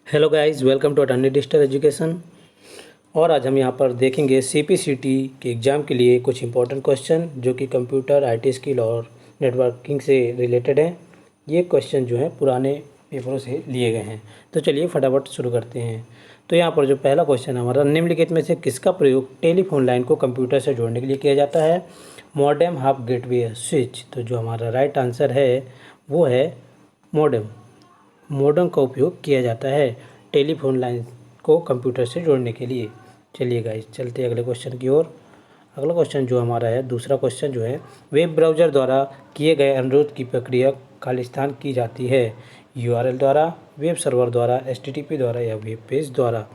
Hello guys, welcome to attorney digital education. और आज हम यहाँ पर देखेंगे सीपीसीटी के एग्ज़ाम के लिए कुछ इंपॉर्टेंट क्वेश्चन जो कि कंप्यूटर, आईटी स्किल और नेटवर्किंग से रिलेटेड हैं। ये क्वेश्चन जो है पुराने पेपरों से लिए गए हैं। तो चलिए फटाफट शुरू करते हैं। तो यहाँ पर जो पहला क्वेश्चन है हमारा, निम्नलिखित में से किसका प्रयोग टेलीफोन लाइन को कंप्यूटर से जोड़ने के लिए किया जाता है? Modem, hub, gateway, switch. तो जो हमारा राइट आंसर है वो है मॉडेम। मॉडेम का उपयोग किया जाता है टेलीफोन लाइन को कंप्यूटर से जोड़ने के लिए। चलिए गाइस, चलते हैं अगले क्वेश्चन की ओर। अगला क्वेश्चन जो हमारा है, दूसरा क्वेश्चन जो है, वेब ब्राउज़र द्वारा किए गए अनुरोध की प्रक्रिया खालिस्तान की जाती है? यूआरएल द्वारा, वेब सर्वर द्वारा, एचटीटीपी द्वारा या वेब पेज द्वारा।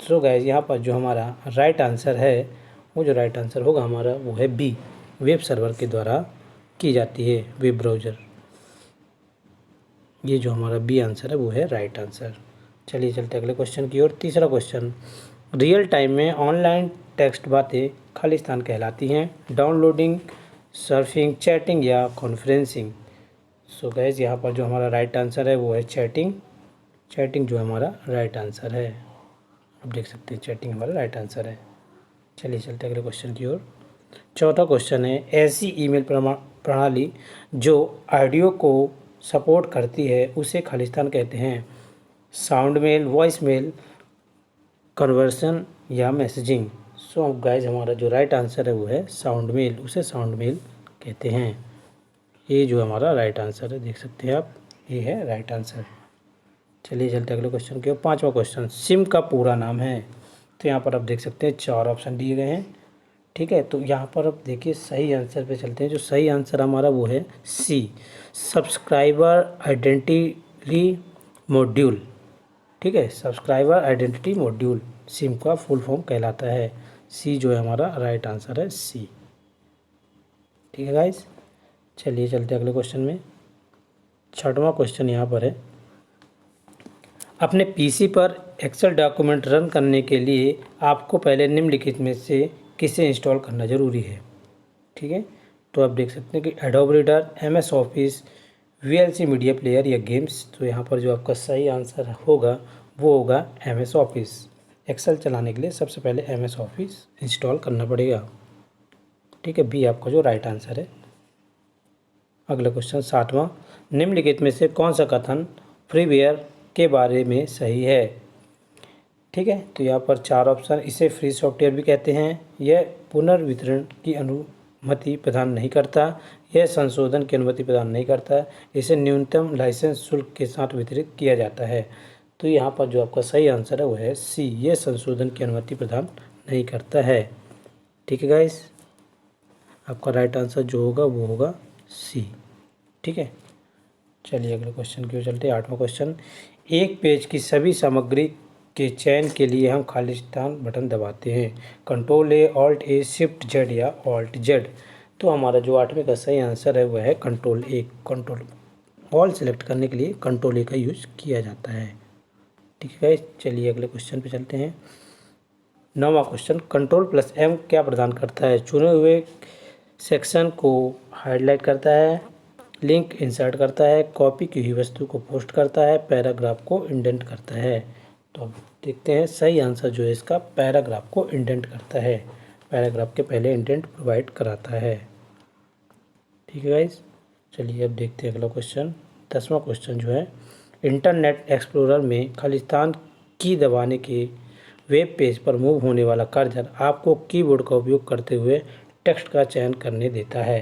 तो गाइस यहाँ पर जो हमारा राइट आंसर है, वो जो राइट आंसर होगा हमारा वो है बी, वेब सर्वर के द्वारा की जाती है वेब ब्राउज़र। ये जो हमारा बी आंसर है वो है राइट आंसर। चलिए चलते अगले क्वेश्चन की ओर। तीसरा क्वेश्चन, रियल टाइम में ऑनलाइन टेक्स्ट बातें खालिस्तान कहलाती हैं? डाउनलोडिंग, सर्फिंग, चैटिंग या कॉन्फ्रेंसिंग। सो गैस यहाँ पर जो हमारा राइट आंसर है वो है चैटिंग। चैटिंग जो हमारा राइट आंसर है। आप देख सकते हैं चैटिंग हमारा राइट आंसर है। चलिए चलते अगले क्वेश्चन की ओर। चौथा क्वेश्चन है, ऐसी ईमेल प्रणाली जो ऑडियो को सपोर्ट करती है उसे खालिस्तान कहते हैं? Sound mail, voice mail, conversion या मैसेजिंग। सो गाइज हमारा जो राइट आंसर है वो है साउंड मेल, उसे साउंड मेल कहते हैं। ये जो हमारा राइट आंसर है, देख सकते हैं आप, ये है राइट आंसर। चलिए चलते अगले क्वेश्चन की ओर। पांचवा क्वेश्चन, सिम का पूरा नाम है? तो यहाँ पर आप देख सकते हैं 4 ऑप्शन दिए गए हैं। ठीक है, तो यहाँ पर आप देखिए सही आंसर पे चलते हैं। जो सही आंसर हमारा वो है सी, सब्सक्राइबर आइडेंटिटी मॉड्यूल। ठीक है, सब्सक्राइबर आइडेंटिटी मॉड्यूल सिम का फुल फॉर्म कहलाता है। सी जो है हमारा राइट आंसर है सी। ठीक है गाइस, चलिए चलते अगले क्वेश्चन में। छठवां क्वेश्चन यहाँ पर है, अपने पीसी पर एक्सेल डॉक्यूमेंट रन करने के लिए आपको पहले निम्नलिखित में से किसे इंस्टॉल करना ज़रूरी है? ठीक है, तो आप देख सकते हैं कि adobe reader, MS office, VLC media player या गेम्स। तो यहाँ पर जो आपका सही आंसर होगा वो होगा एमएस ऑफिस। एक्सेल चलाने के लिए सबसे पहले एमएस ऑफिस इंस्टॉल करना पड़ेगा। ठीक है, बी आपका जो राइट आंसर है। अगला क्वेश्चन सातवां, निम्नलिखित में से कौन सा कथन फ्रीवेयर के बारे में सही है? ठीक है, तो यहाँ पर 4 ऑप्शन, इसे फ्री सॉफ्टवेयर भी कहते हैं, यह पुनर्वितरण की अनुमति प्रदान नहीं करता, यह संशोधन की अनुमति प्रदान नहीं करता, इसे न्यूनतम लाइसेंस शुल्क के साथ वितरित किया जाता है। तो यहाँ पर जो आपका सही आंसर है वो है सी, ये संशोधन की अनुमति प्रदान नहीं करता है। ठीक है गाइस, आपका राइट आंसर जो होगा वो होगा सी। ठीक है, चलिए अगले क्वेश्चन की ओर चलते हैं। 8वां क्वेश्चन, एक पेज की सभी सामग्री के चयन के लिए हम खालिस्तान बटन दबाते हैं? कंट्रोल ए, ऑल्ट ए, शिफ्ट जेड या ऑल्ट जेड। तो हमारा जो 8वें का सही आंसर है वह है कंट्रोल ए। कंट्रोल ऑल सेलेक्ट करने के लिए कंट्रोल ए का यूज किया जाता है। ठीक है गाइस, चलिए अगले क्वेश्चन पे चलते हैं। 9वां क्वेश्चन, कंट्रोल प्लस एम क्या प्रदान करता है? चुने हुए सेक्शन को हाईलाइट करता है, लिंक इंसर्ट करता है, कॉपी की हुई वस्तु को पोस्ट करता है, पैराग्राफ को इंडेंट करता है। तो अब देखते हैं सही आंसर जो है इसका पैराग्राफ को इंडेंट करता है। पैराग्राफ के पहले इंडेंट प्रोवाइड कराता है। ठीक है गाइस, चलिए अब देखते हैं अगला क्वेश्चन। 10वां क्वेश्चन जो है, इंटरनेट एक्सप्लोरर में खालिस्तान की दबाने के वेब पेज पर मूव होने वाला कर्सर आपको कीबोर्ड का उपयोग करते हुए टेक्स्ट का चयन करने देता है?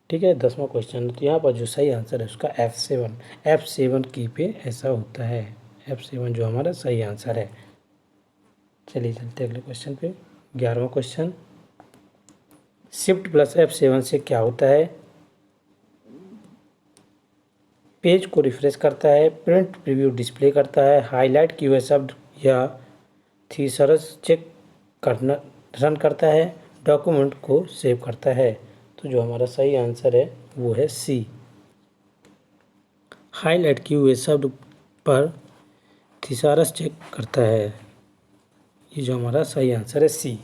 ठीक है, 10वां क्वेश्चन, तो यहाँ पर जो सही आंसर है उसका F7 की पे ऐसा होता है। F7 जो हमारा सही आंसर है। चलिए चलते अगले क्वेश्चन पे। 11वां क्वेश्चन, शिफ्ट प्लस F7 से क्या होता है? पेज को रिफ्रेश करता है, प्रिंट प्रीव्यू डिस्प्ले करता है, हाईलाइट किए हुए शब्द या थीसरस चेक करना रन करता है, डॉक्यूमेंट को सेव करता है। तो जो हमारा सही आंसर है वो है सी, हाईलाइट किए हुए शब्द पर थिसारस चेक करता है। ये जो हमारा सही आंसर है सी।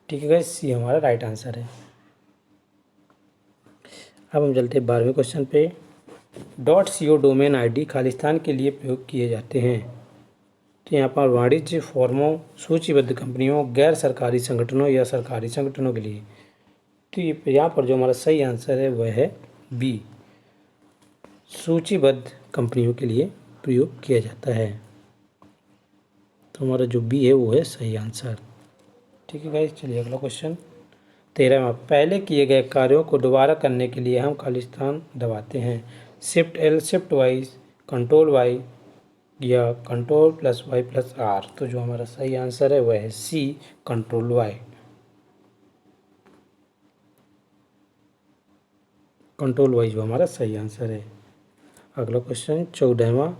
ठीक है गाइस, सी हमारा राइट आंसर है। अब हम चलते हैं 12वें क्वेश्चन पे। .co डोमेन आईडी खालिस्तान के लिए प्रयोग किए जाते हैं। तो यहाँ पर वाणिज्य फर्मों, सूचीबद्ध कंपनियों, गैर सरकारी संगठनों या सरकारी संगठनों के लिए। तो यहाँ पर जो हमारा सही आंसर है वह है बी, सूचीबद्ध कंपनियों के लिए प्रयोग किया जाता है। तो हमारा जो बी है वो है सही आंसर। ठीक है गाइस, चलिए अगला क्वेश्चन 13वां। पहले किए गए कार्यों को दोबारा करने के लिए हम खालिस्तान दबाते हैं। Shift L, shift Y, control Y या control plus Y plus R. तो जो हमारा सही आंसर है वह है C, control Y. Control Y जो हमारा सही आंसर है। अगला क्वेश्चन 14वां।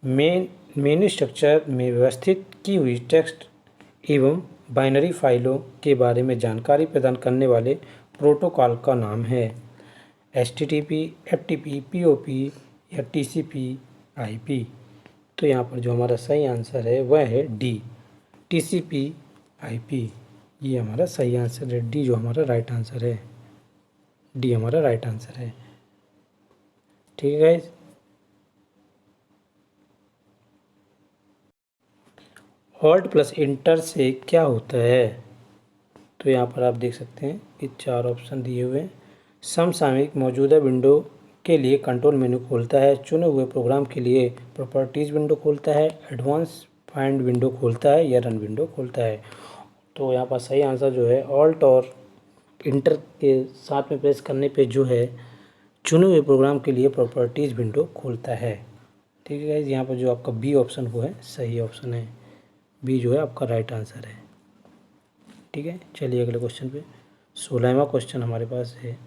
मेनू स्ट्रक्चर में व्यवस्थित की हुई टेक्स्ट एवं बाइनरी फाइलों के बारे में जानकारी प्रदान करने वाले प्रोटोकॉल का नाम है। HTTP, FTP, POP या TCP IP। तो यहाँ पर जो हमारा सही आंसर है वह है डी, TCP IP। ये हमारा सही आंसर है, डी जो हमारा राइट आंसर है। डी हमारा राइट आंसर है। ठीक है गाइस, ऑल्ट प्लस इंटर से क्या होता है? तो यहाँ पर आप देख सकते हैं कि 4 ऑप्शन दिए हुए हैं। समसामयिक मौजूदा विंडो के लिए कंट्रोल मेनू खोलता है, चुने हुए प्रोग्राम के लिए प्रॉपर्टीज़ विंडो खोलता है, एडवांस फाइंड विंडो खोलता है या रन विंडो खोलता है। तो यहाँ पर सही आंसर जो है ऑल्ट और इंटर के साथ में प्रेस करने पे जो है चुने हुए प्रोग्राम के लिए प्रॉपर्टीज़ विंडो खोलता है। ठीक है गाइस, यहाँ पर जो आपका बी ऑप्शन वो है सही ऑप्शन है। बी जो है आपका राइट आंसर है। ठीक है, चलिए अगले क्वेश्चन पे 16वां क्वेश्चन हमारे पास है।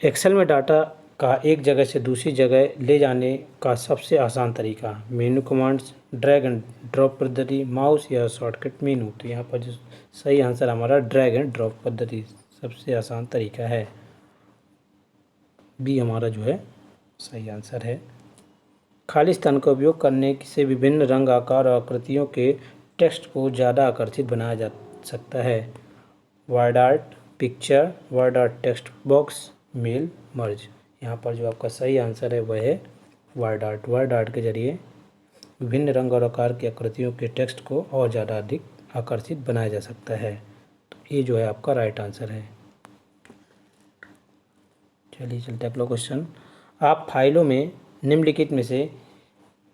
एक्सेल में डाटा का एक जगह से दूसरी जगह ले जाने का सबसे आसान तरीका। मेनू कमांड्स, ड्रैग एंड ड्रॉप पद्धति, माउस या शॉर्टकट मेनू। तो यहाँ पर जो सही आंसर हमारा ड्रैग एंड ड्रॉप पद्धति सबसे आसान तरीका है। बी हमारा जो है सही आंसर है। खालिस्तान का उपयोग करने से विभिन्न रंग, आकार और आकृतियों के टेक्स्ट को ज़्यादा आकर्षित बनाया जा सकता है। Word art, picture, word art, text box, mail, merge. यहाँ पर जो आपका सही आंसर है वह है वर्ड आर्ट। वर्ड आर्ट के जरिए विभिन्न रंग और आकार की आकृतियों के टेक्स्ट को और ज़्यादा अधिक आकर्षित बनाया जा सकता है। तो ये जो है आपका राइट आंसर है। चलिए चलते अगला क्वेश्चन। आप फाइलों में निम्नलिखित में से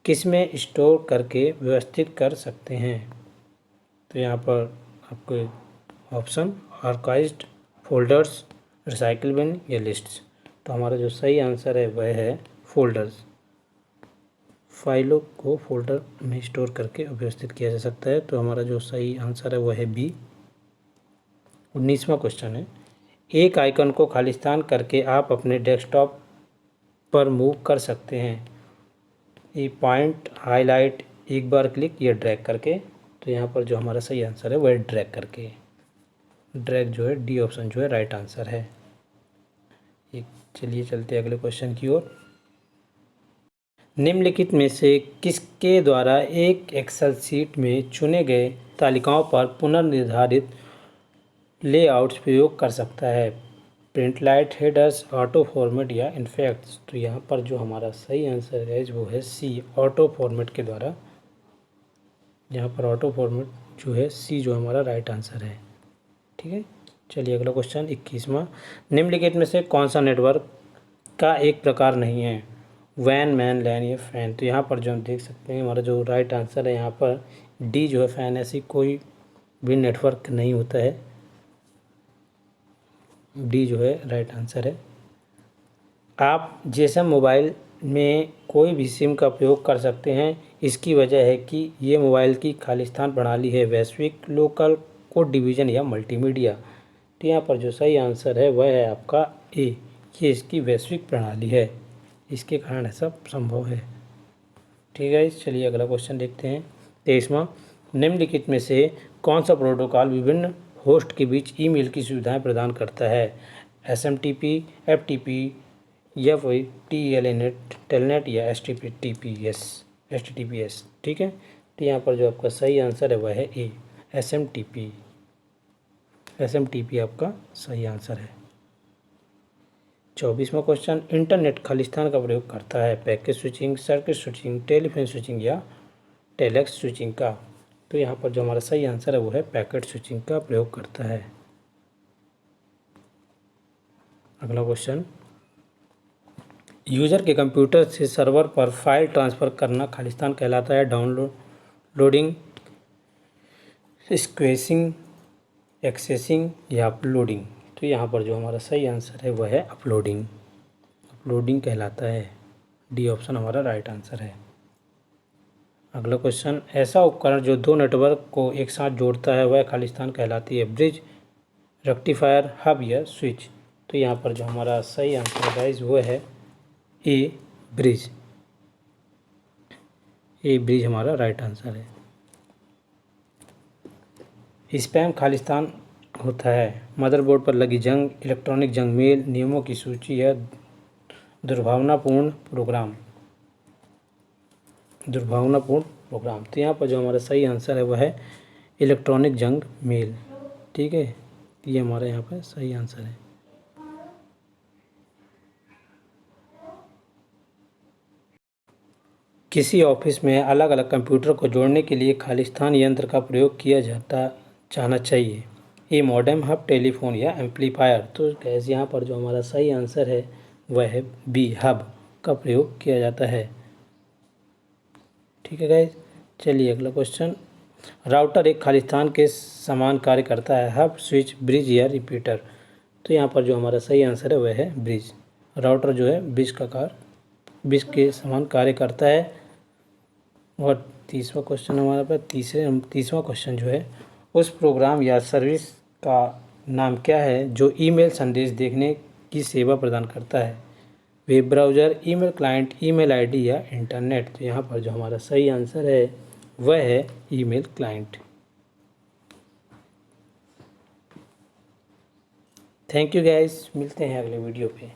किसमें स्टोर करके व्यवस्थित कर सकते हैं? तो यहाँ पर आपको option archived, folders, recycle bin या लिस्ट्स। तो हमारा जो सही आंसर है वह है फोल्डर्स। फाइलों को फोल्डर में स्टोर करके व्यवस्थित किया जा सकता है। तो हमारा जो सही आंसर है वह है बी। 19वां क्वेश्चन है। एक आइकन को खालिस्तान करके आप अपने डेस्कटॉप पर मूव कर सकते हैं। ये पॉइंट, हाईलाइट, एक बार क्लिक या ड्रैग करके। तो यहाँ पर जो हमारा सही आंसर है वह है ड्रैग करके। ड्रैग जो है डी ऑप्शन जो है राइट आंसर है। एक चलिए चलते अगले क्वेश्चन की ओर। निम्नलिखित में से किसके द्वारा एक एक्सेल शीट में चुने गए तालिकाओं पर पुनर्निर्धारित लेआउट्स प्रयोग कर सकता है? Print light, headers, auto format या इनफैक्ट्स। तो यहाँ पर जो हमारा सही आंसर है वो है सी, ऑटो फॉर्मेट के द्वारा। यहाँ पर ऑटो फॉर्मेट जो है सी जो हमारा राइट आंसर है। ठीक है, चलिए अगला क्वेश्चन 21वां। निम्नलिखित में से कौन सा नेटवर्क का एक प्रकार नहीं है? वैन, मैन, लैन या फैन। तो यहाँ पर जो हम देख सकते हैं हमारा जो राइट आंसर है यहाँ पर डी जो है फैन। ऐसी कोई भी नेटवर्क नहीं होता है। डी जो है राइट आंसर है। आप जीएसएम मोबाइल में कोई भी सिम का उपयोग कर सकते हैं। इसकी वजह है कि ये मोबाइल की खालिस्तान प्रणाली है, वैश्विक, लोकल, कोड डिवीज़न या मल्टीमीडिया। तो यहाँ पर जो सही आंसर है वह है आपका ए, ये इसकी वैश्विक प्रणाली है, इसके कारण ऐसा संभव है। ठीक है, चलिए अगला क्वेश्चन देखते हैं 23वां। निम्नलिखित में से कौन सा प्रोटोकॉल विभिन्न होस्ट के बीच ईमेल की सुविधाएं प्रदान करता है? SMTP, FTP या फिर TLNet, टेलनेट या HTTPS। ठीक है, तो यहाँ पर जो आपका सही आंसर है वह है ए, SMTP आपका सही आंसर है। 24वां क्वेश्चन, इंटरनेट खालिस्तान का प्रयोग करता है packet switching, circuit switching, telephone switching या टेलेक्स स्विचिंग का। तो यहाँ पर जो हमारा सही आंसर है वो है पैकेट स्विचिंग का प्रयोग करता है। अगला क्वेश्चन, यूजर के कंप्यूटर से सर्वर पर फाइल ट्रांसफ़र करना खालिस्तान कहलाता है डाउनलोडिंग, स्क्वेसिंग, एक्सेसिंग या अपलोडिंग। तो यहाँ पर जो हमारा सही आंसर है वह है अपलोडिंग। अपलोडिंग कहलाता है। डी ऑप्शन हमारा राइट आंसर है। अगला क्वेश्चन, ऐसा उपकरण जो दो नेटवर्क को एक साथ जोड़ता है वह खालिस्तान कहलाती है ब्रिज, रेक्टिफायर, हब या स्विच। तो यहाँ पर जो हमारा सही आंसर है गाइस वो है ए ब्रिज। ए ब्रिज हमारा राइट आंसर है। स्पैम खालिस्तान होता है मदरबोर्ड पर लगी जंग, इलेक्ट्रॉनिक जंग मेल, नियमों की सूची या दुर्भावनापूर्ण प्रोग्राम। दुर्भावनापूर्ण प्रोग्राम। तो यहाँ पर जो हमारा सही आंसर है वह है इलेक्ट्रॉनिक जंग मेल। ठीक है, ये हमारा यहाँ पर सही आंसर है। किसी ऑफिस में अलग अलग कंप्यूटर को जोड़ने के लिए खालिस्तान यंत्र का प्रयोग किया जाना चाहिए। ए मॉडेम, हब, टेलीफोन या एम्पलीफायर। तो गैस यहाँ पर जो हमारा सही आंसर है वह है बी, हब का प्रयोग किया जाता है। ठीक है गैस, चलिए अगला क्वेश्चन, राउटर एक खालिस्तान के समान कार्य करता है, हब, स्विच, ब्रिज या रिपीटर। तो यहाँ पर जो हमारा सही आंसर है वह है ब्रिज। राउटर जो है ब्रिज के समान कार्य करता है। और तीसरा क्वेश्चन हमारे पास तीसरा क्वेश्चन जो है, उस प्रोग्राम या सर्विस का नाम क्या है जो ईमेल संदेश देखने की सेवा प्रदान करता है। Web browser, email client, email ID या इंटरनेट। तो यहाँ पर जो हमारा सही आंसर है वह है email client. Thank you guys, मिलते हैं अगले वीडियो पे।